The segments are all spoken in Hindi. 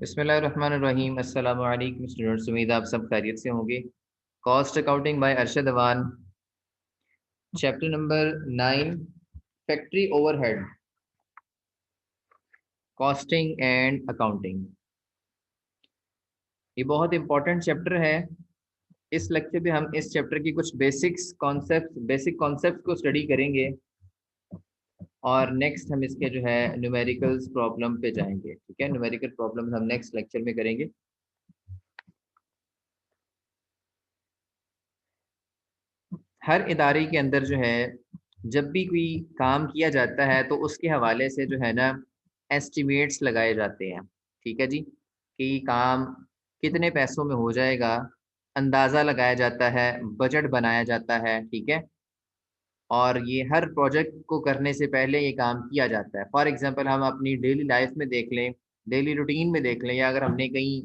बिस्मिल्लाहिर्रहमानिर्रहीम। अस्सलामु अलैकुम स्टूडेंट्स, उम्मीद आप सब खैरियत से होंगे। Cost accounting by Arshad Awan, chapter number 9, factory overhead, costing and accounting. ये बहुत इंपॉर्टेंट चैप्टर है। इस लेक्चर में हम इस चैप्टर की कुछ बेसिक कॉन्सेप्ट को स्टडी करेंगे और नेक्स्ट हम इसके जो है न्यूमेरिकल्स प्रॉब्लम पे जाएंगे। ठीक है, न्यूमेरिकल प्रॉब्लम हम नेक्स्ट लेक्चर में करेंगे। हर इदारे के अंदर जो है जब भी कोई काम किया जाता है तो उसके हवाले से जो है ना एस्टिमेट्स लगाए जाते हैं। ठीक है जी, कि काम कितने पैसों में हो जाएगा, अंदाज़ा लगाया जाता है, बजट बनाया जाता है। ठीक है, और ये हर प्रोजेक्ट को करने से पहले ये काम किया जाता है। फॉर एग्जांपल हम अपनी डेली लाइफ में देख लें, डेली रूटीन में देख लें, या अगर हमने कहीं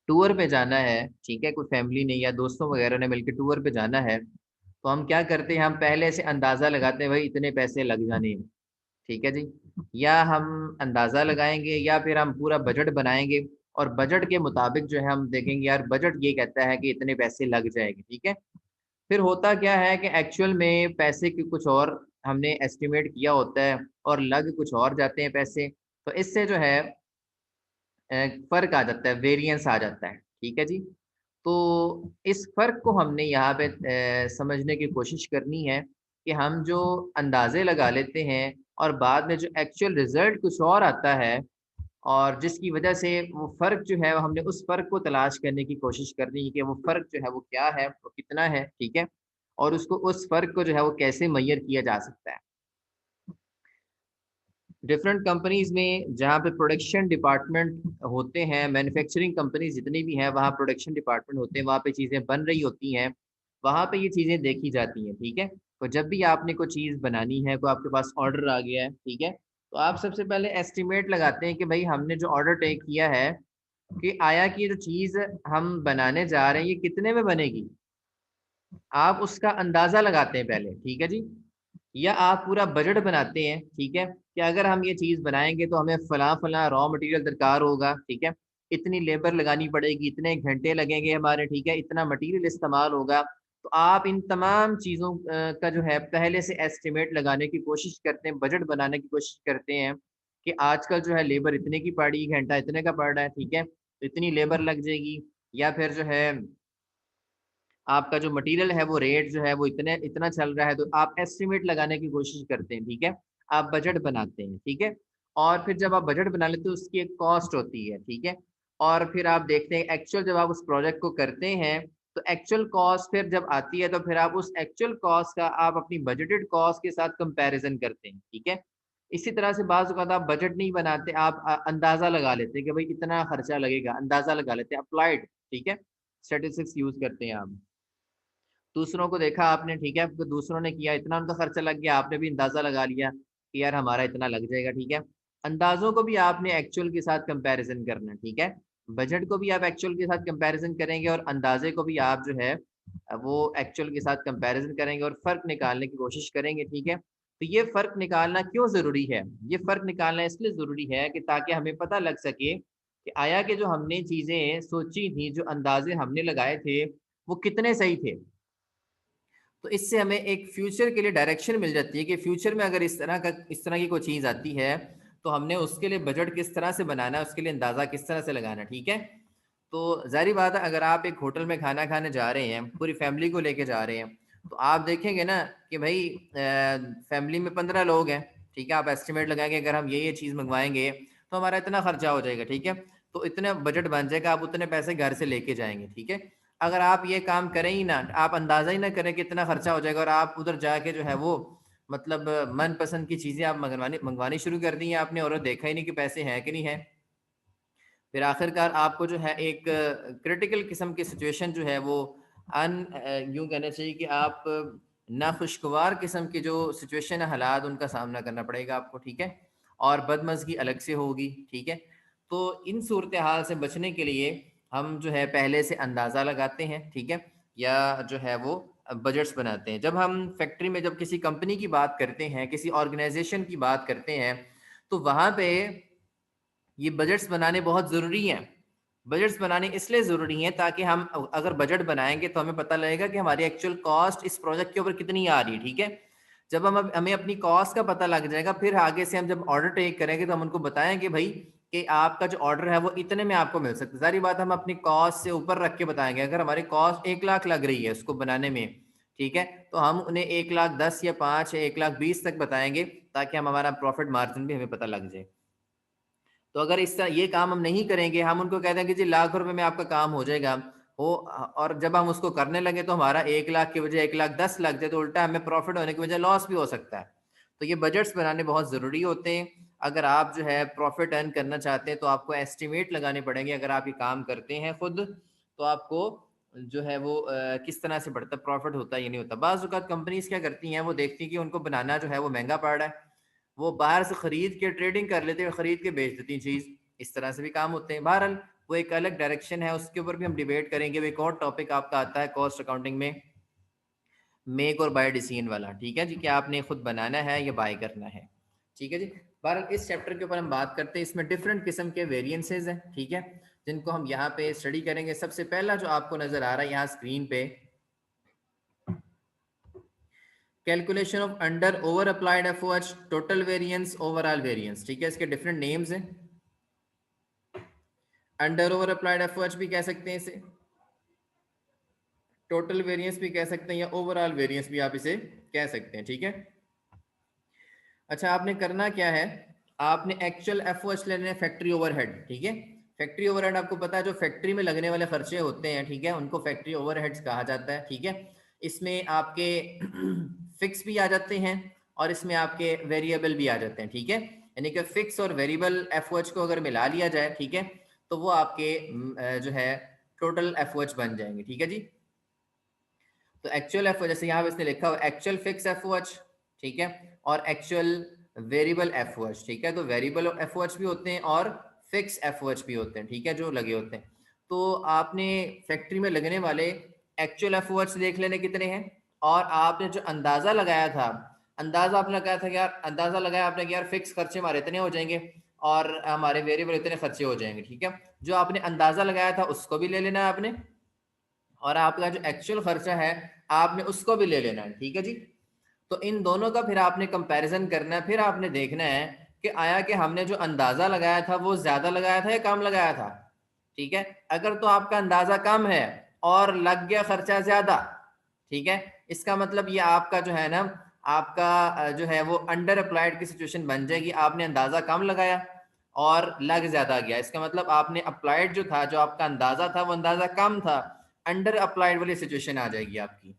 टूर पे जाना है, ठीक है, कोई फैमिली ने या दोस्तों वगैरह ने मिलकर टूर पे जाना है, तो हम क्या करते हैं, हम पहले से अंदाज़ा लगाते हैं भाई इतने पैसे लग जाने हैं। ठीक है जी, या हम अंदाज़ा लगाएंगे या फिर हम पूरा बजट बनाएंगे और बजट के मुताबिक जो है हम देखेंगे यार बजट ये कहता है कि इतने पैसे लग जाएंगे। ठीक है, फिर होता क्या है कि एक्चुअल में पैसे की कुछ और हमने एस्टिमेट किया होता है और लग कुछ और जाते हैं पैसे। तो इससे जो है फ़र्क आ जाता है, वेरिएंस आ जाता है। ठीक है जी, तो इस फ़र्क को हमने यहाँ पे समझने की कोशिश करनी है कि हम जो अंदाज़े लगा लेते हैं और बाद में जो एक्चुअल रिज़ल्ट कुछ और आता है, और जिसकी वजह से वो फ़र्क जो है हमने उस फ़र्क को तलाश करने की कोशिश करनी है कि वो फ़र्क जो है वो क्या है, वो कितना है। ठीक है, और उसको उस फ़र्क को जो है वो कैसे मेज़र किया जा सकता है। डिफरेंट कंपनीज में जहाँ पे प्रोडक्शन डिपार्टमेंट होते हैं, मैन्युफैक्चरिंग कंपनीज जितनी भी हैं वहाँ प्रोडक्शन डिपार्टमेंट होते हैं, वहाँ पे चीज़ें बन रही होती हैं, वहाँ पे ये चीज़ें देखी जाती हैं। ठीक है, तो जब भी आपने कोई चीज़ बनानी है, कोई आपके पास ऑर्डर आ गया है, ठीक है, तो आप सबसे पहले एस्टिमेट लगाते हैं कि भाई हमने जो ऑर्डर टेक किया है कि आया कि ये जो चीज़ हम बनाने जा रहे हैं ये कितने में बनेगी, आप उसका अंदाज़ा लगाते हैं पहले। ठीक है जी, या आप पूरा बजट बनाते हैं। ठीक है, कि अगर हम ये चीज़ बनाएँगे तो हमें फलाँ-फलाँ रॉ मटेरियल दरकार होगा। ठीक है, इतनी लेबर लगानी पड़ेगी, इतने घंटे लगेंगे हमारे। ठीक है, इतना मटेरियल इस्तेमाल होगा। तो आप इन तमाम चीज़ों का जो है पहले से एस्टिमेट लगाने की कोशिश करते हैं, बजट बनाने की कोशिश करते हैं कि आजकल जो है लेबर इतने की पड़ रही है, घंटा इतने का पड़ रहा है। ठीक है, तो इतनी लेबर लग जाएगी, या फिर जो है आपका जो मटेरियल है वो रेट जो है वो इतना चल रहा है, तो आप एस्टिमेट लगाने की कोशिश करते हैं। ठीक है, आप बजट बनाते हैं। ठीक है, और फिर जब आप बजट बना लेते हो उसकी एक कॉस्ट होती है। ठीक है, और फिर आप देखते हैं एक्चुअल जब आप उस प्रोजेक्ट को करते हैं तो एक्चुअल कॉस्ट फिर जब आती है तो फिर आप उस एक्चुअल कॉस्ट का आप अपनी बजटेड कॉस्ट के साथ कंपैरिजन करते हैं। ठीक है, इसी तरह से बाज़ औक़ात आप बजट नहीं बनाते, आप अंदाज़ा लगा लेते हैं कि भाई इतना खर्चा लगेगा, अंदाज़ा लगा लेते हैं, अप्लाइड। ठीक है, स्टैटिस्टिक्स यूज़ करते हैं आप। दूसरों को देखा आपने, ठीक है, आपको दूसरों ने किया, इतना उनका खर्चा लग गया, आपने भी अंदाज़ा लगा लिया कि यार हमारा इतना लग जाएगा। ठीक है, अंदाज़ों को भी आपने एक्चुअल के साथ कंपैरिज़न करना है। ठीक है, बजट को भी आप एक्चुअल के साथ कंपैरिज़न करेंगे और अंदाज़े को भी आप जो है वो एक्चुअल के साथ कंपैरिज़न करेंगे और फ़र्क निकालने की कोशिश करेंगे। ठीक है, तो ये फ़र्क निकालना क्यों ज़रूरी है? ये फ़र्क निकालना इसलिए ज़रूरी है कि ताकि हमें पता लग सके कि आया कि जो हमने चीज़ें सोची थी, जो अंदाज़े हमने लगाए थे, वो कितने सही थे। तो इससे हमें एक फ्यूचर के लिए डायरेक्शन मिल जाती है कि फ्यूचर में अगर इस तरह की कोई चीज़ आती है तो हमने उसके लिए बजट किस तरह से बनाना है, उसके लिए अंदाज़ा किस तरह से लगाना है। ठीक है, तो ज़ाहिर बात है अगर आप एक होटल में खाना खाने जा रहे हैं, पूरी फैमिली को लेके जा रहे हैं, तो आप देखेंगे ना कि भाई फैमिली में 15 लोग हैं। ठीक है, आप एस्टिमेट लगाएंगे अगर हम ये चीज़ मंगवाएंगे तो हमारा इतना खर्चा हो जाएगा। ठीक है, तो इतना बजट बन जाएगा, आप उतने पैसे घर से लेके जाएंगे। ठीक है, अगर आप ये काम करें ही ना, आप अंदाज़ा ही ना करें कितना खर्चा हो जाएगा और आप उधर जाके जो है वो मतलब मनपसंद की चीज़ें आप मंगवानी मंगवानी शुरू कर दी हैं आपने और देखा ही नहीं कि पैसे हैं कि नहीं है। फिर आखिरकार आपको जो है एक क्रिटिकल किस्म की सिचुएशन जो है वो यूँ कहना चाहिए कि आप नाखुशगवार किस्म की जो सिचुएशन है, हालात, उनका सामना करना पड़ेगा आपको। ठीक है, और बदमज़गी अलग से होगी। ठीक है, तो इन सूरत हाल से बचने के लिए हम जो है पहले से अंदाज़ा लगाते हैं। ठीक है, या जो है वो बजट्स बनाते हैं। जब हम फैक्ट्री में जब किसी कंपनी की बात करते हैं, किसी ऑर्गेनाइजेशन की बात करते हैं, तो वहाँ पे ये बजट्स बनाने बहुत ज़रूरी हैं। बजट्स बनाने इसलिए ज़रूरी हैं ताकि हम अगर बजट बनाएंगे तो हमें पता लगेगा कि हमारी एक्चुअल कॉस्ट इस प्रोजेक्ट के ऊपर कितनी आ रही है, ठीक है। जब हमें अपनी कॉस्ट का पता लग जाएगा, फिर आगे से हम जब ऑर्डर टेक करेंगे तो हम उनको बताएंगे भाई कि आपका जो ऑर्डर है वो इतने में आपको मिल सकता है। सारी बात हम अपनी कॉस्ट से ऊपर रख के बताएंगे। अगर हमारी कॉस्ट 1 लाख लग रही है उसको बनाने में, ठीक है, तो हम उन्हें 1,10,000 या 5 या 1,20,000 तक बताएंगे, ताकि हम हमारा प्रॉफिट मार्जिन भी हमें पता लग जाए। तो अगर इस तरह ये काम हम नहीं करेंगे, हम उनको कहते हैं कि जी लाख रुपए में आपका काम हो जाएगा, हो, और जब हम उसको करने लगे तो हमारा 1 लाख की वजह 1,10,000 लग जाए, तो उल्टा हमें प्रॉफिट होने की वजह लॉस भी हो सकता है। तो ये बजट्स बनाने बहुत ज़रूरी होते हैं। अगर आप जो है प्रॉफिट अर्न करना चाहते हैं तो आपको एस्टिमेट लगाने पड़ेंगे। अगर आप ये काम करते हैं खुद, तो आपको जो है वो किस तरह से बढ़ता प्रॉफिट होता है ये नहीं होता। बाज़ औक़ात कंपनीज क्या करती हैं, वो देखती हैं कि उनको बनाना जो है वो महंगा पड़ रहा है, वो बाहर से खरीद के ट्रेडिंग कर लेते हैं, खरीद के बेच देती हैं चीज़। इस तरह से भी काम होते हैं। बहरहाल वो एक अलग डायरेक्शन है, उसके ऊपर भी हम डिबेट करेंगे। वो एक और टॉपिक आपका आता है कॉस्ट अकाउंटिंग में, मेक और बाय डिसीजन वाला, ठीक है जी, कि आपने खुद बनाना है या बाय करना है, ठीक है जी। बहरहाल इस चैप्टर के ऊपर हम बात करते हैं, इसमें डिफरेंट किस्म के वेरिएंसेस हैं, ठीक है, जिनको हम यहाँ पे स्टडी करेंगे। सबसे पहला जो आपको नजर आ रहा है यहाँ स्क्रीन पे, calculation of under over applied FOH, total variance, overall variance, ठीक है, इसके डिफरेंट नेम्स हैं। अंडर ओवर अप्लाइड एफओएच भी कह सकते हैं इसे, टोटल वेरिएंस भी कह सकते हैं, या ओवरऑल वेरिएंस भी आप इसे कह सकते हैं, ठीक है। अच्छा, आपने करना क्या है, आपने एक्चुअल एफओएच लेने फैक्ट्री ओवरहेड, ठीक है। फैक्ट्री ओवरहेड आपको पता है, जो फैक्ट्री में लगने वाले खर्चे होते हैं, ठीक है, उनको फैक्ट्री ओवरहेड्स कहा जाता है, ठीक है। इसमें आपके फिक्स भी आ जाते हैं और इसमें आपके वेरिएबल भी आ जाते हैं, ठीक है। यानी कि फिक्स और वेरिएबल एफओएच को अगर मिला लिया जाए, ठीक है, तो वो आपके जो है टोटल एफओएच बन जाएंगे, ठीक है जी। तो एक्चुअल एफ, जैसे यहाँ पे इसने लिखा हुआ एक्चुअल फिक्स एफओएच, ठीक है, और एक्चुअल वेरिएबल एफओएच, ठीक है। तो वेरिएबल एफओएच भी होते हैं और फिक्स एफओएच भी होते हैं, ठीक है, जो लगे होते हैं। तो आपने फैक्ट्री में लगने वाले एक्चुअल एफओएच देख लेने कितने हैं, और आपने जो अंदाजा लगाया था, अंदाजा आपने लगाया था कि यार, अंदाजा लगाया आपने कि यार फिक्स खर्चे हमारे इतने हो जाएंगे और हमारे वेरिएबल इतने खर्चे हो जाएंगे, ठीक है। जो आपने अंदाजा लगाया था उसको भी ले लेना है आपने, और आपका जो एक्चुअल खर्चा है आपने उसको भी ले लेना है, ठीक है जी। तो इन दोनों का फिर आपने कंपैरिजन करना है, फिर आपने देखना है कि आया कि हमने जो अंदाजा लगाया था वो ज्यादा लगाया था या कम लगाया था, ठीक है। अगर तो आपका अंदाजा कम है और लग गया खर्चा ज्यादा, ठीक है, इसका मतलब ये आपका जो है ना, आपका जो है वो अंडर अप्लाइड की सिचुएशन बन जाएगी। आपने अंदाजा कम लगाया और लग ज्यादा गया, इसका मतलब आपने अप्लाइड जो था, जो आपका अंदाजा था वो अंदाजा कम था, अंडर अप्लाइड वाली सिचुएशन आ जाएगी आपकी।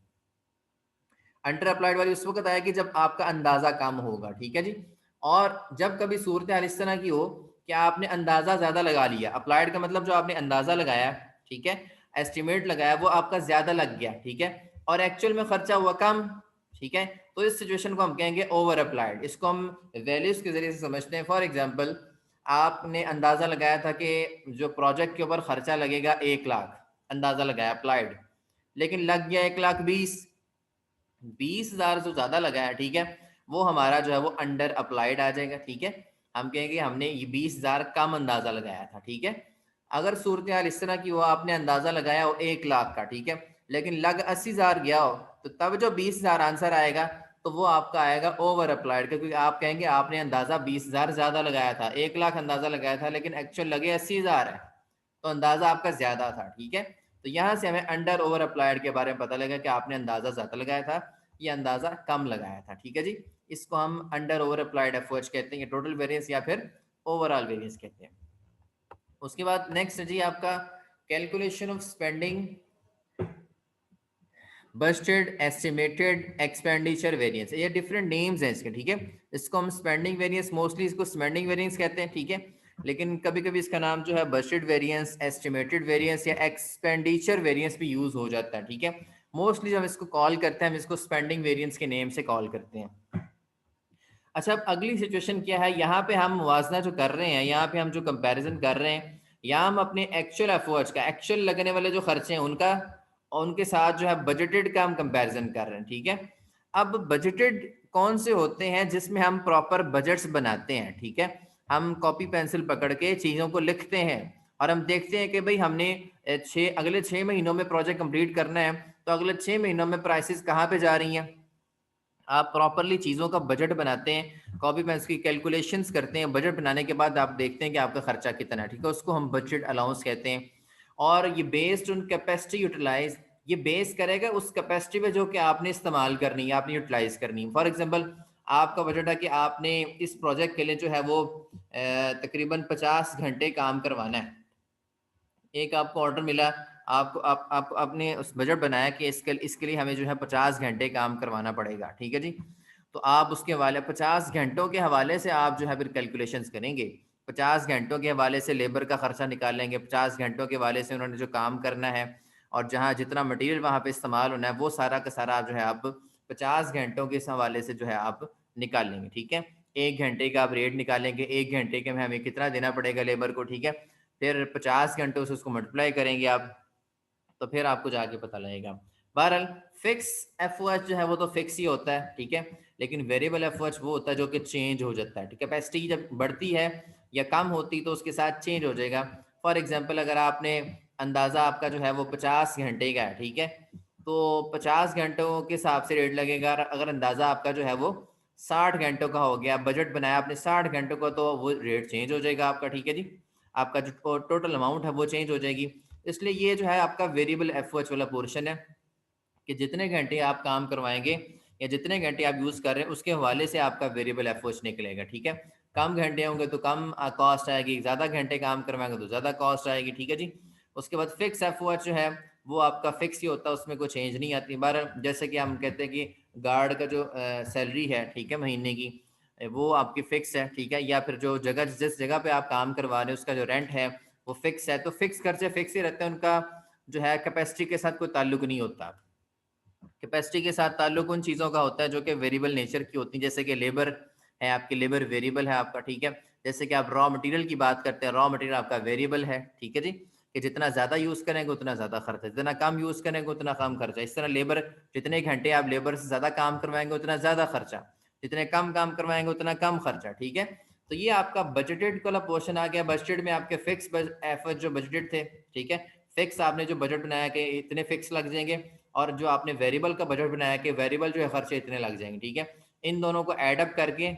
अंडर अप्लाइड वाली उस वक्त आएगी जब आपका अंदाजा कम होगा, ठीक है जी। और जब कभी सूरत हाल इस तरह की हो कि आपने अंदाजा ज्यादा लगा लिया, अप्लाइड का मतलब जो आपने अंदाजा लगाया, ठीक है, एस्टिमेट लगाया, वो आपका ज्यादा लग गया, ठीक है, और एक्चुअल में खर्चा हुआ कम, ठीक है, तो इस सिचुएशन को हम कहेंगे ओवर अप्लाइड। इसको हम वैल्यूज के जरिए से समझते हैं। फॉर एग्जाम्पल, आपने अंदाजा लगाया था कि जो प्रोजेक्ट के ऊपर खर्चा लगेगा 1 लाख, अंदाजा लगाया अप्लाइड, लेकिन लग गया 1,20,000, 20,000 जो ज्यादा लगा है, ठीक है, वो हमारा जो है वो अंडर अप्लाइड आ जाएगा, ठीक है। हम कहेंगे हमने ये 20,000 कम अंदाजा लगाया था, ठीक है। अगर सूरत हाल इस तरह की हो, आपने अंदाजा लगाया हो 1 लाख का, ठीक है, लेकिन लग 80,000 गया हो, तो तब जो 20,000 आंसर आएगा तो वो आपका आएगा ओवर अप्लाइड, क्योंकि आप कहेंगे आपने अंदाजा 20,000 ज्यादा लगाया था, 1 लाख अंदाजा लगाया था, लेकिन एक्चुअल लगे 80,000 है, तो अंदाजा आपका ज्यादा था, ठीक है। तो यहाँ से हमें अंडर ओवर अप्लाइड के बारे में पता लगा कि आपने अंदाजा ज्यादा लगाया था या अंदाजा कम लगाया था, ठीक है जी। इसको हम अंडर ओवर अप्लाइड एफओएच कहते हैं, टोटल वेरिएंस या फिर ओवरऑल वेरिएंस कहते हैं। उसके बाद नेक्स्ट जी आपका calculation of spending, budgeted, estimated, expenditure variance, ये डिफरेंट नेम्स हैं इसके, ठीक है। इसको हम स्पेंडिंग वेरिएंस, मोस्टली इसको स्पेंडिंग वेरिएंस कहते हैं, ठीक है, लेकिन कभी कभी इसका नाम जो है बजटेड वेरिएंस, एस्टिमेटेड वेरिएंस या एक्सपेंडिचर वेरिएंस भी यूज हो जाता है, ठीक है। मोस्टली जब इसको कॉल करते हैं हम इसको स्पेंडिंग वेरिएंस के नेम से कॉल करते हैं। अच्छा, अब अगली सिचुएशन क्या है, यहाँ पे हम मुवाजना जो कर रहे हैं, यहाँ पे हम जो कंपैरिजन कर रहे हैं, यहाँ हम अपने एक्चुअल एफओएच का, एक्चुअल लगने वाले जो खर्चे हैं उनका, और उनके साथ जो है बजटेड का हम कंपैरिजन कर रहे हैं, ठीक है। अब बजटेड कौन से होते हैं, जिसमें हम प्रॉपर बजट्स बनाते हैं, ठीक है। हम कॉपी पेंसिल पकड़ के चीज़ों को लिखते हैं और हम देखते हैं कि भाई हमने अगले 6 महीनों में प्रोजेक्ट कंप्लीट करना है, तो अगले 6 महीनों में प्राइसेस कहाँ पे जा रही हैं। आप प्रॉपरली चीज़ों का बजट बनाते हैं, कॉपी पेंस की कैलकुलेशंस करते हैं, बजट बनाने के बाद आप देखते हैं कि आपका खर्चा कितना है, ठीक है, उसको हम बजट अलाउंस कहते हैं। और ये बेस्ड ऑन कैपेसिटी यूटिलाइज, ये बेस करेगा उस कैपेसिटी पे जो कि आपने इस्तेमाल करनी है, आपने यूटिलाइज करनी है। फॉर एग्जांपल आपका बजट है कि आपने इस प्रोजेक्ट के लिए जो है वो तकरीबन 50 घंटे काम करवाना है। एक आपको ऑर्डर मिला, आपको आप आपने उस बजट बनाया कि इसके लिए हमें जो है 50 घंटे काम करवाना पड़ेगा, ठीक है जी। तो आप उसके हवाले 50 घंटों के हवाले से आप जो है फिर कैलकुलेशंस करेंगे। 50 घंटों के हवाले से लेबर का खर्चा निकालेंगे, 50 घंटों के हवाले से उन्होंने जो काम करना है और जहाँ जितना मटेरियल वहाँ पे इस्तेमाल होना है वो सारा का सारा जो है आप 50 घंटों के इस हवाले से जो है आप निकाल लेंगे, ठीक है। 1 घंटे का आप रेट निकालेंगे, 1 घंटे के में हमें कितना देना पड़ेगा लेबर को, ठीक है। फिर 50 घंटों से उसको मल्टीप्लाई करेंगे आप, तो फिर आपको जाके पता लगेगा। बहरहाल फिक्स एफओएच जो है वो तो फिक्स ही होता है, ठीक है। लेकिन वेरिएबल एफओएच वो होता है जो कि चेंज हो जाता है, ठीक है। कैपेसिटी जब बढ़ती है या कम होती तो उसके साथ चेंज हो जाएगा। फॉर एग्जांपल अगर आपने अंदाज़ा आपका जो है वो 50 घंटे का है, ठीक है, तो 50 घंटों के हिसाब से रेट लगेगा। अगर अंदाज़ा आपका जो है वो 60 घंटों का हो गया, बजट बनाया आपने 60 घंटों का, तो वो रेट चेंज हो जाएगा आपका, ठीक है जी। आपका जो टोटल अमाउंट है वो चेंज हो जाएगी। इसलिए ये जो है आपका वेरिएबल एफओएच वाला पोर्शन है कि जितने घंटे आप काम करवाएंगे या जितने घंटे आप यूज़ कर रहे हैं उसके हवाले से आपका वेरिएबल एफओएच निकलेगा, ठीक है। कम घंटे होंगे तो कम कॉस्ट आएगी, ज़्यादा घंटे काम करवाएंगे तो ज़्यादा कॉस्ट आएगी, ठीक है जी। उसके बाद फिक्स एफओएच जो है वो आपका फिक्स ही होता है, उसमें कोई चेंज नहीं आती। बार जैसे कि हम कहते हैं कि गार्ड का जो सैलरी है, ठीक है, महीने की, वो आपकी फिक्स है, ठीक है। या फिर जो जगह जिस जगह पे आप काम करवा रहे हैं उसका जो रेंट है वो फिक्स है, तो फिक्स खर्चे फिक्स ही रहते हैं, उनका जो है कैपेसिटी के साथ कोई ताल्लुक नहीं होता। कैपेसिटी के साथ ताल्लुक उन चीज़ों का होता है जो कि वेरिएबल नेचर की होती हैं, जैसे कि लेबर है आपकी, लेबर वेरिएबल है आपका, ठीक है। जैसे कि आप रॉ मटेरियल की बात करते हैं, रॉ मटेरियल आपका वेरिएबल है, ठीक है जी, कि जितना ज़्यादा यूज़ करेंगे उतना ज़्यादा खर्चा, जितना कम यूज़ करेंगे उतना कम खर्चा। इस तरह लेबर, जितने घंटे आप लेबर से ज़्यादा काम करवाएंगे उतना ज़्यादा खर्चा, जितने कम काम करवाएंगे उतना कम खर्चा, ठीक है। तो ये आपका बजटेड वाला पोर्शन आ गया। बजटेड में आपके फिक्स एफर्ट जो बजटेड थे, ठीक है, फिक्स आपने जो बजट बनाया कि इतने फिक्स लग जाएंगे, और जो आपने वेरिएबल का बजट बनाया कि वेरिएबल जो है खर्चे इतने लग जाएंगे, ठीक है। इन दोनों को ऐड अप करके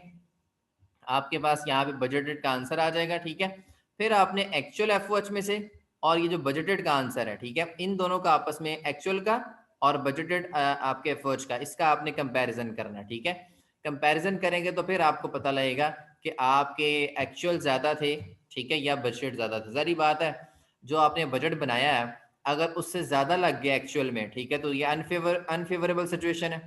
आपके पास यहाँ पे बजटेड का आंसर आ जाएगा, ठीक है। फिर आपने एक्चुअल एफओएच में से और ये जो बजटेड का आंसर है, ठीक है, इन दोनों का आपस में एक्चुअल का और बजटेड आपके एफओएच का, इसका आपने कंपैरिजन करना है, ठीक है। कंपैरिजन करेंगे तो फिर आपको पता लगेगा कि आपके एक्चुअल ज़्यादा थे, ठीक है, या बजट ज़्यादा थे। सारी बात है, जो आपने बजट बनाया है अगर उससे ज़्यादा लग गया एक्चुअल में, ठीक है, तो ये अनफेवरेबल सिचुएशन है,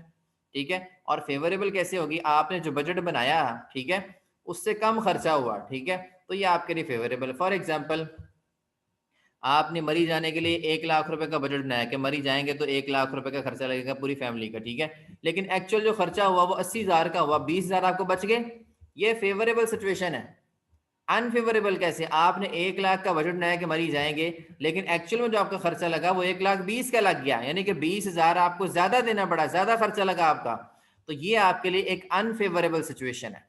ठीक है। और फेवरेबल कैसे होगी, आपने जो बजट बनाया, ठीक है, उससे कम खर्चा हुआ, ठीक है, तो ये आपके लिए फेवरेबल है। फॉर एग्जाम्पल आपने मरी जाने के लिए 1 लाख रुपए का बजट बनाया कि मरी जाएंगे तो 1 लाख रुपए का खर्चा लगेगा पूरी फैमिली का, ठीक है। लेकिन एक्चुअल जो खर्चा हुआ वो 80,000 का हुआ, 20,000 आपको बच गए, ये फेवरेबल सिचुएशन है। अनफेवरेबल कैसे, आपने 1 लाख का बजट बनाया कि मरी जाएंगे, लेकिन एक्चुअल में जो आपका खर्चा लगा वो 1,20,000 का लग गया, यानी कि 20,000 आपको ज्यादा देना पड़ा, ज्यादा खर्चा लगा आपका, तो ये आपके लिए एक अनफेवरेबल सिचुएशन है,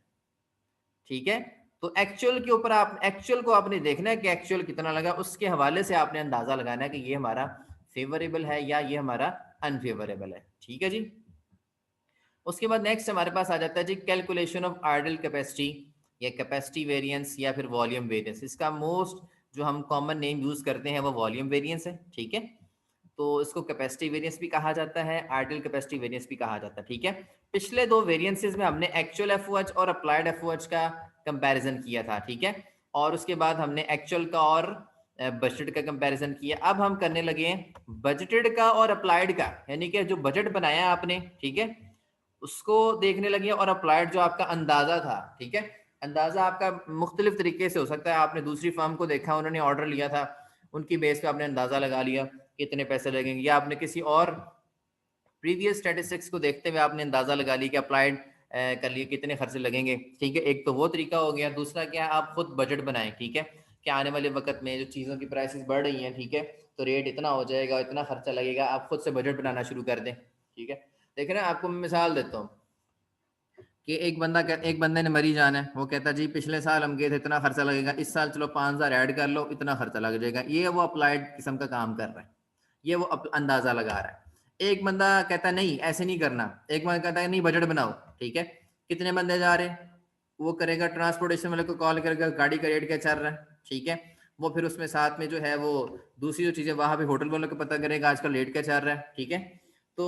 ठीक है। तो एक्चुअल के ऊपर आप एक्चुअल को आपने देखना है कि एक्चुअल कितना लगा, उसके हवाले से आपने अंदाजा लगाना है कि ये हमारा फेवरेबल है या ये हमारा अनफेवरेबल है, ठीक है जी। उसके बाद नेक्स्ट हमारे पास आ जाता है जी कैलकुलेशन ऑफ आइडल कैपेसिटी या कैपेसिटी वेरिएंस या फिर वॉल्यूम वेरिएंस। इसका मोस्ट जो हम कॉमन नेम यूज करते हैं वो वॉल्यूम वेरिएंस है, ठीक है। तो इसको कैपेसिटी वेरिएंस भी कहा जाता है, आइडल कैपेसिटी वेरिएंस भी कहा जाता है, ठीक है। पिछले दो वेरिएंसेस में हमने एक्चुअल एफओएच और अप्लाइड एफओएच का कंपैरिजन किया था, ठीक है, और उसके बाद हमने एक्चुअल का और बजटेड का कंपैरिजन किया। अब हम करने लगे हैं बजटेड का और अप्लाइड का, यानी कि जो बजट बनाया आपने, ठीक है, उसको देखने लगे और अप्लाइड जो आपका अंदाजा था, ठीक है। अंदाजा आपका मुख्तलिफ तरीके से हो सकता है, आपने दूसरी फर्म को देखा, उन्होंने ऑर्डर लिया था, उनकी बेस पे आपने अंदाजा लगा लिया कितने पैसे लगेंगे, या आपने किसी और प्रीवियस स्टैटिस्टिक्स को देखते हुए आपने अंदाजा लगा लिया कि अप्लाइड कर लिए कितने खर्चे लगेंगे, ठीक है। एक तो वो तरीका हो गया। दूसरा क्या, आप खुद बजट बनाएं, ठीक है, कि आने वाले वक्त में जो चीज़ों की प्राइसेस बढ़ रही हैं, ठीक है, तो रेट इतना हो जाएगा, इतना खर्चा लगेगा, आप खुद से बजट बनाना शुरू कर दें, ठीक है। देखें ना, आपको मैं मिसाल देता हूँ। कि एक बंदे ने मरी जाना है, वो कहता जी पिछले साल हम गए थे इतना खर्चा लगेगा, इस साल चलो 5,000 ऐड कर लो, इतना खर्चा लग जाएगा। ये वो अप्लाइड किस्म का काम कर रहा है, ये वो अंदाजा लगा रहा है। एक बंदा कहता है नहीं ऐसे नहीं करना, एक बंदा कहता है नहीं बजट बनाओ, ठीक है, कितने बंदे जा रहे हैं, वो करेगा ट्रांसपोर्टेशन वाले को कॉल करेगा, गाड़ी का रेट क्या चल रहा है, ठीक है, वो फिर उसमें साथ में जो है वो दूसरी जो चीजें वहां पे होटल वालों को पता करेगा आजकल रेट क्या चल रहा है, ठीक है। तो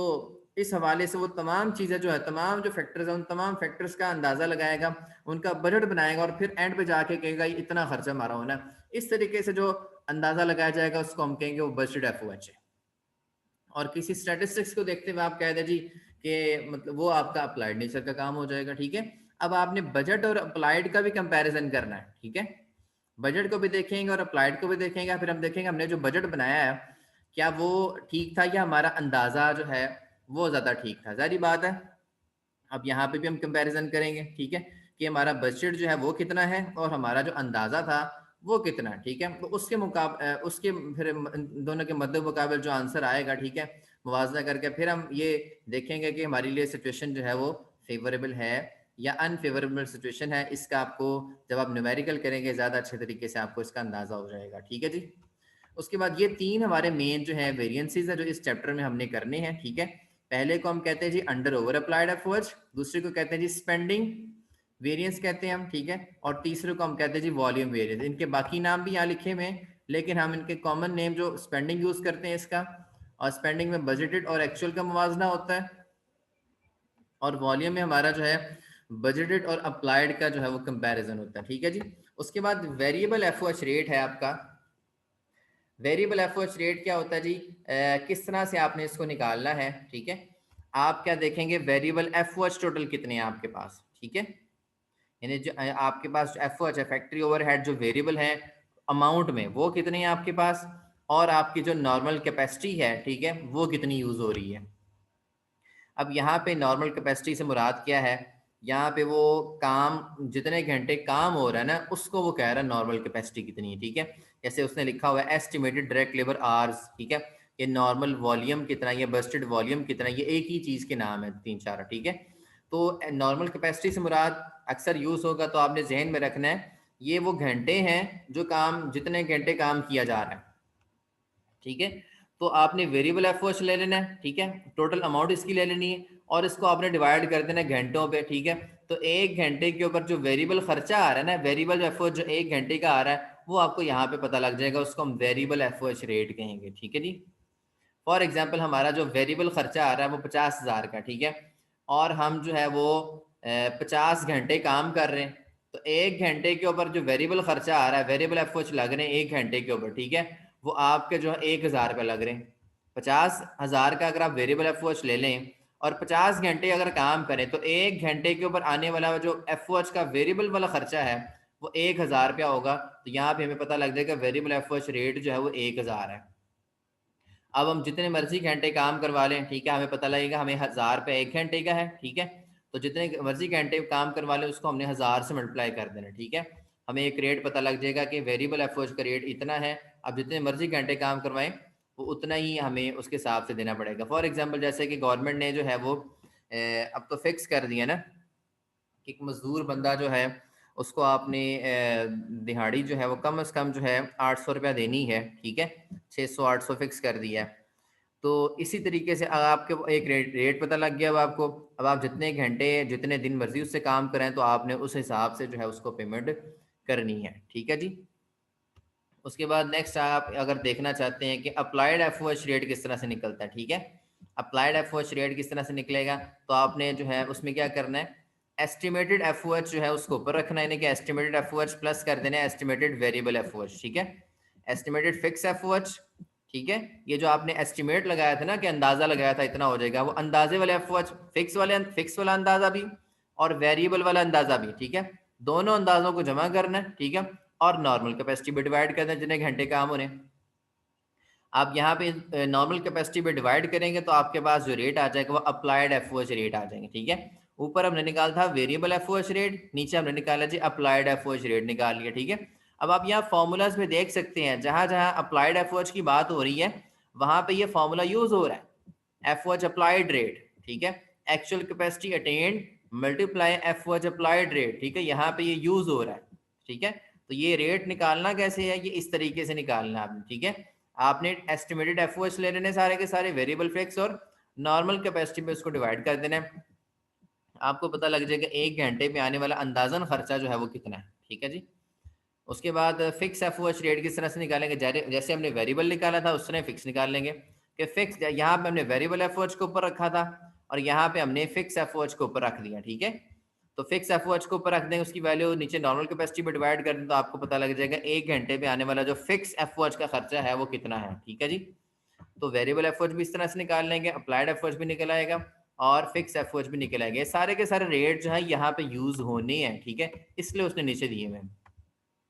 इस हवाले से वो तमाम चीजें जो है, तमाम जो फैक्टर्स हैं, उन तमाम फैक्टर्स का अंदाजा लगाएगा, उनका बजट बनाएगा और फिर एंड पे जाके कहेगा इतना खर्चा हमारा होना है। इस तरीके से जो अंदाजा लगाया जाएगा उसको हम कहेंगे वो बजटेड एफओएच है। और किसी स्टैटिस्टिक्स को देखते हुए आप कह दे जी कि मतलब वो आपका अप्लाइड नेचर का काम हो जाएगा, ठीक है। अब आपने बजट और अप्लाइड का भी कंपैरिजन करना है, ठीक है। बजट को भी देखेंगे और अप्लाइड को भी देखेंगे, फिर हम देखेंगे हमने जो बजट बनाया है क्या वो ठीक था या हमारा अंदाजा जो है वो ज्यादा ठीक था। जारी बात है, अब यहाँ पे भी हम कंपैरिजन करेंगे, ठीक है, कि हमारा बजट जो है वो कितना है और हमारा जो अंदाजा था वो कितना है, ठीक है। तो उसके मुकाबले उसके फिर दोनों के मद्दे मुकाबले जो आंसर आएगा, ठीक है, मुवाजना करके फिर हम ये देखेंगे कि हमारे लिए सिचुएशन जो है वो फेवरेबल है या अनफेवरेबल सिचुएशन है। इसका आपको जब आप न्यूमेरिकल करेंगे ज्यादा अच्छे तरीके से आपको इसका अंदाजा हो जाएगा, ठीक है जी। उसके बाद ये तीन हमारे मेन जो है वेरिएंसेस है जो इस चैप्टर में हमने करने हैं, ठीक है। पहले को हम कहते हैं जी अंडर ओवर अप्लाइड एफर्ट्स, दूसरे को कहते हैं जी स्पेंडिंग वेरिएंस कहते हैं हम, ठीक है, और तीसरे को हम कहते हैं जी वॉल्यूम वेरिएंस। इनके बाकी नाम भी यहाँ लिखे हुए हैं, लेकिन हम इनके कॉमन नेम जो स्पेंडिंग यूज करते हैं इसका, और स्पेंडिंग में बजटेड और एक्चुअल का मुवाजना होता है, और वॉल्यूम में हमारा जो है बजटेड और अप्लाइड का जो है वो कंपैरिजन होता है, ठीक है जी। उसके बाद वेरिएबल एफओएच रेट है आपका। वेरिएबल एफओएच रेट क्या होता है जी, किस तरह से आपने इसको निकालना है, ठीक है। आप क्या देखेंगे, वेरिएबल एफओएच टोटल कितने हैं आपके पास, ठीक है, यानी जो आपके पास एफओएच है फैक्ट्री ओवरहेड जो वेरिएबल है अमाउंट में वो कितने हैं आपके पास, और आपकी जो नॉर्मल कैपेसिटी है, ठीक है, वो कितनी यूज हो रही है। अब यहाँ पे नॉर्मल कैपेसिटी से मुराद क्या है, यहाँ पे वो काम जितने घंटे काम हो रहा है ना उसको वो कह रहा है नॉर्मल कैपेसिटी कितनी है, ठीक है। जैसे उसने लिखा हुआ है एस्टिमेटेड डायरेक्ट लेबर आवर्स, ठीक है, ये नॉर्मल वॉल्यूम कितना, ये बस्टेड वॉल्यूम कितना, ये एक ही चीज के नाम है तीन चार, ठीक है। तो नॉर्मल कैपेसिटी से मुराद अक्सर यूज होगा तो आपने जहन में रखना है ये वो घंटे हैं जो काम जितने घंटे काम किया जा रहा है, ठीक है। तो आपने वेरिएबल एफओएच ले लेना है, ठीक है, टोटल अमाउंट इसकी ले लेनी है और इसको आपने डिवाइड कर देना है घंटों पे, ठीक है। तो एक घंटे के ऊपर जो वेरिएबल खर्चा आ रहा है ना, वेरिएबल एफओएच जो एक घंटे का आ रहा है वो आपको यहाँ पे पता लग जाएगा, उसको हम वेरिएबल एफओएच रेट कहेंगे, ठीक है जी। फॉर एग्जाम्पल हमारा जो वेरिएबल खर्चा आ रहा है वो 50,000 का, ठीक है, और हम जो है वो 50 घंटे काम कर रहे हैं, तो एक घंटे के ऊपर जो वेरिएबल खर्चा आ रहा है, वेरिएबल एफओएच लग रहे हैं एक घंटे के ऊपर, ठीक है, वो आपके जो है 1,000 रुपये लग रहे हैं। 50,000 का अगर आप वेरिएबल एफओएच ले लें और 50 घंटे अगर काम करें तो एक घंटे के ऊपर आने वाला जो एफओएच का वेरिएबल वाला खर्चा है वो 1,000 रुपया होगा। तो यहाँ पे हमें पता लग जाएगा वेरिएबल एफओएच रेट जो है वो 1,000 है। अब हम जितने मर्जी घंटे काम करवा लें, ठीक है, हमें पता लगेगा हमें 1,000 रुपये एक घंटे का है, ठीक है। तो जितने मर्जी घंटे काम करवा लें उसको हमने 1,000 से मल्टीप्लाई कर देना, ठीक है। हमें एक रेट पता लग जाएगा कि वेरिएबल एफओएच का रेट इतना है। अब जितने मर्जी घंटे काम करवाएं वो उतना ही हमें उसके हिसाब से देना पड़ेगा। फॉर एग्जाम्पल जैसे कि गवर्नमेंट ने जो है वो अब तो फिक्स कर दिया ना कि एक मजदूर बंदा जो है उसको आपने दिहाड़ी जो है वो कम से कम जो है 800 रुपया देनी है, ठीक है, 600 800 फिक्स कर दिया है। तो इसी तरीके से अब आपके एक रेट पता लग गया अब आपको। अब आप जितने घंटे जितने दिन मर्जी उससे काम करें तो आपने उस हिसाब से जो है उसको पेमेंट करनी है, ठीक है जी। उसके बाद नेक्स्ट आप अगर देखना चाहते हैं कि अप्लाइड एफओएच रेट किस तरह से निकलता है, ठीक है, अप्लाइड एफओएच रेट किस तरह से निकलेगा, तो आपने जो है उसमें क्या करना है, एस्टिमेटेड एफओएच जो है उसको ऊपर रखना है, यानी कि एस्टिमेटेड एफओएच प्लस कर देना है एस्टिमेटेड वेरिएबल एफओएच, ठीक है। एस्टिमेटेड फिक्स एफओएच, ठीक है, ये जो आपने एस्टिमेट लगाया था ना कि अंदाजा लगाया था इतना हो जाएगा, वो अंदाजे वाले एफओएच फिक्स वाला अंदाजा भी और वेरिएबल वाला अंदाजा भी, ठीक है, दोनों अंदाजों को जमा करना है, ठीक है, और नॉर्मल कैपेसिटी पे डिवाइड करना है जितने घंटे काम हो रहे हैं। आप यहाँ पे नॉर्मल कैपेसिटी पे डिवाइड करेंगे तो आपके पास जो रेट आ जाएगा वो अप्लाइड एफओएच रेट आ जाएंगे, ठीक है। ऊपर हमने निकाला था वेरिएबल एफओएच रेट, नीचे हमने निकाला जी अप्लाइड एफओएच रेट निकाल लिया, ठीक है। अब आप यहाँ फॉर्मूलाज में देख सकते हैं जहां जहां अप्लाइड एफओएच की बात हो रही है वहां पे ये फॉर्मूला यूज हो रहा है, एफओएच अप्लाइड रेट, ठीक है, actual capacity attend multiply F watch applied rate, ठीक है, यहाँ पे ये यूज हो रहा है, ठीक है। तो ये रेट निकालना कैसे है, ये इस तरीके से निकालना आपने, ठीक है। आपने एस्टिमेटेड एफ वॉच ले लेने सारे के सारे, वेरिएबल फिक्स और नॉर्मल कैपेसिटी में उसको डिवाइड कर देना है। आपको पता लग जाएगा 1 घंटे में आने वाला अंदाजन खर्चा जो है वो कितना है, ठीक है जी। उसके बाद fix F O H rate किस तरह से निकालेंगे, जैसे हमने वेरिएबल निकाला था उस तरह फिक्स निकाल लेंगे कि फिक्स, यहाँ पे हमने वेरिएबल एफ ओ एच को ऊपर रखा था और यहाँ पे हमने फिक्स एफ ओ एच को ऊपर रख दिया, ठीक है। तो फिक्स एफ ओ एच को ऊपर रख देंगे, उसकी वैल्यू नीचे नॉर्मल कैपेसिटी में डिवाइड कर दें, तो आपको पता लग जाएगा 1 घंटे में आने वाला जो फिक्स एफ ओ एच का खर्चा है वो कितना है, ठीक है जी। तो वेरिएबल एफ ओ एच भी इस तरह से निकाल लेंगे, अप्लाइड एफ ओ एच भी निकल आएगा और फिक्स एफ ओ एच भी निकल आएगा। सारे के सारे रेट जो है यहाँ पे यूज होने हैं, ठीक है, इसलिए उसने नीचे दिए हुए हैं।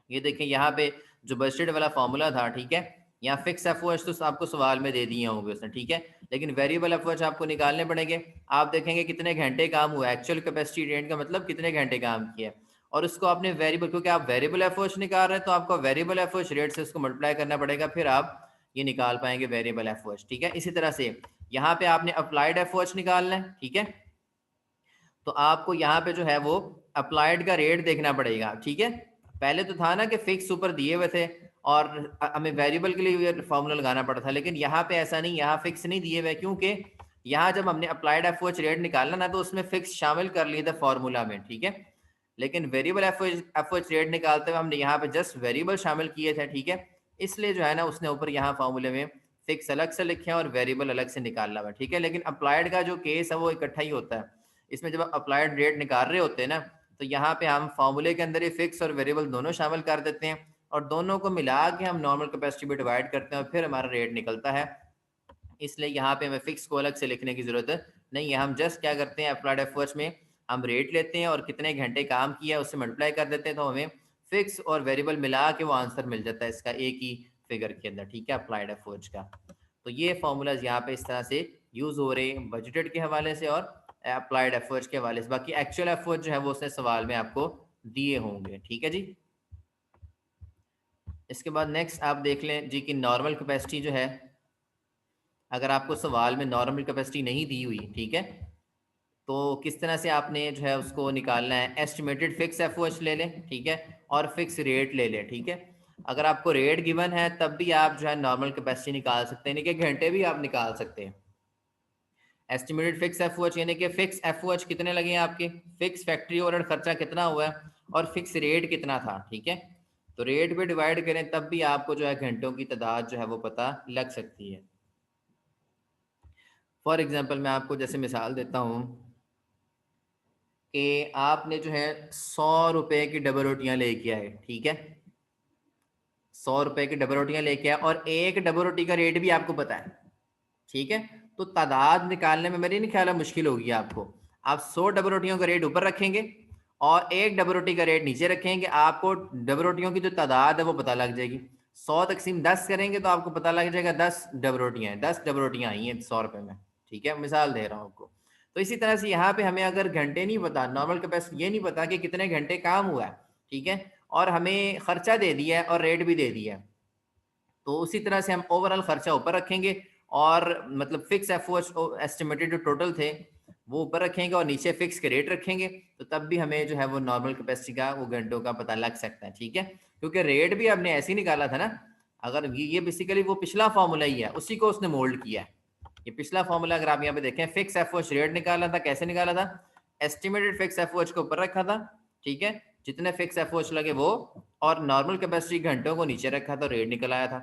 ये देखिए यहाँ पे जो बजटेड वाला फॉर्मूला था, ठीक है, यहाँ फिक्स एफ ओ एच तो आपको सवाल में दे दिए होंगे उसने, ठीक है, लेकिन वेरिएबल एफ ओ एच आपको निकालने पड़ेंगे। आप देखेंगे कितने घंटे काम हुआ, एक्चुअल कैपेसिटी रेट का मतलब कितने घंटे काम किया, और उसको आपने वेरिएबल, क्योंकि आप वेरिएबल एफ ओ एच निकाल रहे हैं तो आपको variable F O H rate से उसको मल्टीप्लाई करना पड़ेगा, फिर आप ये निकाल पाएंगे वेरिएबल एफ ओ एच, ठीक है। इसी तरह से यहाँ पे आपने अप्लाइड एफ ओ एच निकालना है, ठीक है। तो आपको यहाँ पे जो है वो अप्लाइड का रेट देखना पड़ेगा, ठीक है। पहले तो था ना कि फिक्स ऊपर दिए हुए थे और हमें वेरिएबल के लिए फॉर्मूला लगाना पड़ा था, लेकिन यहाँ पे ऐसा नहीं, यहाँ फिक्स नहीं दिए हुए, क्योंकि यहाँ जब हमने applied F O H rate निकालना ना तो उसमें फिक्स शामिल कर लिए थे फॉर्मूला में, ठीक है। लेकिन variable F O H rate निकालते हुए हमने यहाँ पे जस्ट वेरिएबल शामिल किए थे, ठीक है। इसलिए जो है ना उसने ऊपर यहाँ फॉर्मूले में फिक्स अलग से लिखे हैं और वेरिएबल अलग से निकालना हुआ, ठीक है। लेकिन अप्लाइड का जो केस है वो इकट्ठा ही होता है। इसमें जब आप अप्लाइड रेट निकाल रहे होते हैं ना, तो यहाँ पे हम फॉर्मूले के अंदर ही फिक्स और वेरिएबल दोनों शामिल कर देते हैं और दोनों को मिला के हम नॉर्मल कैपेसिटी में डिवाइड करते हैं और फिर हमारा रेट निकलता है। इसलिए यहाँ पे हमें फिक्स को अलग से लिखने की जरूरत नहीं है, हम जस्ट क्या करते हैं अप्लाइड एफर्ट्स में हम रेट लेते हैं और कितने घंटे काम किया उससे मल्टीप्लाई कर देते हैं, तो हमें फिक्स और वेरिएबल मिला के वो आंसर मिल जाता है इसका एक ही फिगर के अंदर, ठीक है, अप्लाइड एफर्ट्स का। तो ये फॉर्मूलाज यहाँ पे इस तरह से यूज हो रहे हैं बजटेड के हवाले से और अप्लाइड एफर्ट्स के हवाले से। बाकी एक्चुअल एफर्ट जो है वो उसने सवाल में आपको दिए होंगे, ठीक है जी। इसके बाद नेक्स्ट आप देख लें जी कि नॉर्मल कैपेसिटी जो है, अगर आपको सवाल में नॉर्मल कैपेसिटी नहीं दी हुई, ठीक है, तो किस तरह से आपने जो है उसको निकालना है। Estimated fix F O H ले लें, ठीक है, और फिक्स रेट ले लें, ठीक है। अगर आपको रेट गिवन है तब भी आप जो है नॉर्मल कैपेसिटी निकाल सकते हैं, यानी कि घंटे भी आप निकाल सकते हैं। Estimated fix F O H यानी कि फिक्स एफ ओ एच कितने लगे हैं आपके, फिक्स फैक्ट्री ओवरहेड खर्चा कितना हुआ है और फिक्स रेट कितना था, ठीक है। तो रेट पे डिवाइड करें तब भी आपको जो है घंटों की तादाद जो है वो पता लग सकती है। फॉर एग्जाम्पल मैं आपको जैसे मिसाल देता हूँ कि आपने जो है 100 रुपए की डबल रोटियां लेके आए, ठीक है, 100 रुपए की डबल रोटियां लेके आए और एक डबल रोटी का रेट भी आपको पता है, ठीक है। तो तादाद निकालने में मेरी नहीं ख्याल है मुश्किल होगी आपको। आप 100 डबल रोटियों का रेट ऊपर रखेंगे और एक डबल रोटी का रेट नीचे रखेंगे, आपको डबल रोटियों की जो तादाद है वो पता लग जाएगी। 100 तकसीम 10 करेंगे तो आपको पता लग जाएगा 10 डबल रोटियां हैं, 10 डबल रोटियां आई हैं 100 रुपए में, ठीक है, मिसाल दे रहा हूँ आपको। तो इसी तरह से यहाँ पे हमें अगर घंटे नहीं पता, नॉर्मल कैपेसिटी ये नहीं पता कि कितने घंटे काम हुआ है, ठीक है, और हमें खर्चा दे दिया है और रेट भी दे दिया है, तो उसी तरह से हम ओवरऑल खर्चा ऊपर रखेंगे और मतलब फिक्स एफओ एस्टिमेटेड जो टोटल थे वो ऊपर रखेंगे और नीचे फिक्स के रेट रखेंगे, तो तब भी हमें जो है वो नॉर्मल कैपेसिटी का वो घंटों का पता लग सकता है, ठीक है। क्योंकि रेट भी हमने ऐसे ही निकाला था ना, अगर ये बेसिकली वो पिछला फॉर्मूला ही है, उसी को उसने मोल्ड किया है। ये पिछला फॉर्मूला अगर आप यहाँ पे देखें, फिक्स एफओएच रेट निकाला था, कैसे निकाला था, एस्टिमेटेड फिक्स एफओएच को ऊपर रखा था, ठीक है, जितने फिक्स एफओएच लगे वो, और नॉर्मल कैपेसिटी घंटों को नीचे रखा था, रेट निकल आया था।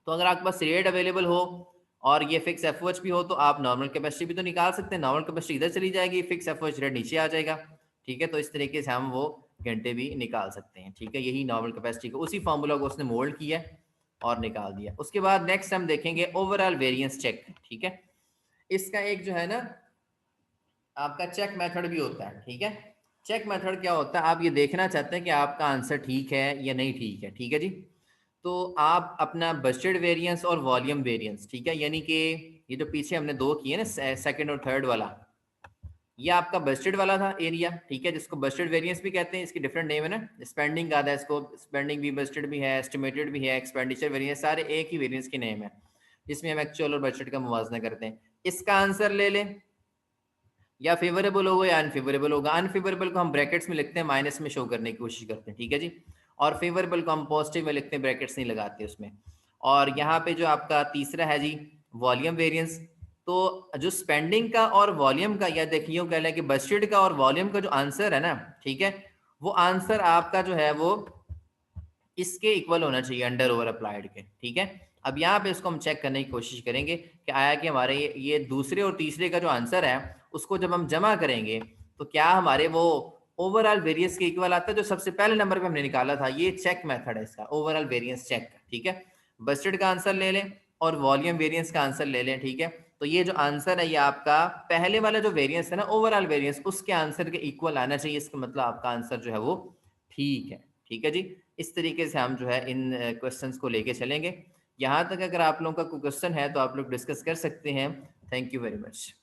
तो अगर आपके पास रेट अवेलेबल हो और ये फिक्स एफओएच भी हो तो आप नॉर्मल कैपेसिटी भी तो निकाल सकते हैं, नॉर्मल कैपेसिटी इधर चली जाएगी, फिक्स एफओएच रेट नीचे आ जाएगा, ठीक है। तो इस तरीके से हम वो घंटे भी निकाल सकते हैं, ठीक है। यही नॉर्मल कैपेसिटी को उसी फॉर्मूला को उसने मोल्ड किया और निकाल दिया। उसके बाद नेक्स्ट हम देखेंगे ओवरऑल वेरिएंस चेक, ठीक है। इसका एक जो है ना आपका चेक मेथड भी होता है, ठीक है। चेक मेथड क्या होता है, आप ये देखना चाहते हैं कि आपका आंसर ठीक है या नहीं ठीक है, ठीक है जी। तो आप अपना बजटेड वेरिएंस और वॉल्यूम वेरिएंस, ठीक है, यानी कि ये जो पीछे हमने दो किए ना सेकंड और थर्ड वाला, ये आपका बजटेड वाला था एरिया, ठीक है, जिसको बजटेड वेरिएंस भी कहते हैं, इसकी डिफरेंट नेम है ना, स्पेंडिंग का था इसको, स्पेंडिंग भी बजटेड भी है, एस्टिमेटेड भी है, एक्सपेंडिचर वेरिएंस, सारे एक ही वेरिएंस की नेम है जिसमें हम एक्चुअल और बजटेड का मुवाजना करते हैं। इसका आंसर ले लें या फेवरेबल होगा या अनफेवरेबल होगा। अनफेवरेबल को हम ब्रैकेट्स में लिखते हैं, माइनस में शो करने की कोशिश करते हैं, ठीक है जी। और फेवरेबल को हम पॉजिटिव में लिखते हैं, ब्रैकेट्स नहीं लगाते उसमें। और यहाँ पे जो आपका तीसरा है जी, वॉल्यूम वेरिएंस। तो जो स्पेंडिंग का और वॉल्यूम का, या देखिए कह लें कि बजटेड का और वॉल्यूम का जो आंसर है ना, ठीक है, वो आंसर आपका जो है वो इसके इक्वल होना चाहिए, अंडर ओवर अप्लाइड के, ठीक है। अब यहाँ पे इसको हम चेक करने की कोशिश करेंगे कि आया कि हमारे ये दूसरे और तीसरे का जो आंसर है उसको जब हम जमा करेंगे तो क्या हमारे वो ओवरऑल वेरियंस के इक्वल आता है, जो सबसे पहले नंबर पे हमने निकाला था। ये चेक मेथड है इसका, ओवरऑल वेरियंस चेक, ठीक है। बजटेड का आंसर ले लें और वॉल्यूम वेरियंस का आंसर ले लें, ठीक है। तो ये जो आंसर है ये आपका पहले वाला जो वेरियंस है ना, ओवरऑल वेरियंस, उसके आंसर के इक्वल आना चाहिए। इसका मतलब आपका आंसर जो है वो ठीक है, ठीक है जी। इस तरीके से हम जो है इन क्वेश्चंस को लेके चलेंगे। यहाँ तक अगर आप लोगों का कोई क्वेश्चन है तो आप लोग डिस्कस कर सकते हैं। Thank you very much.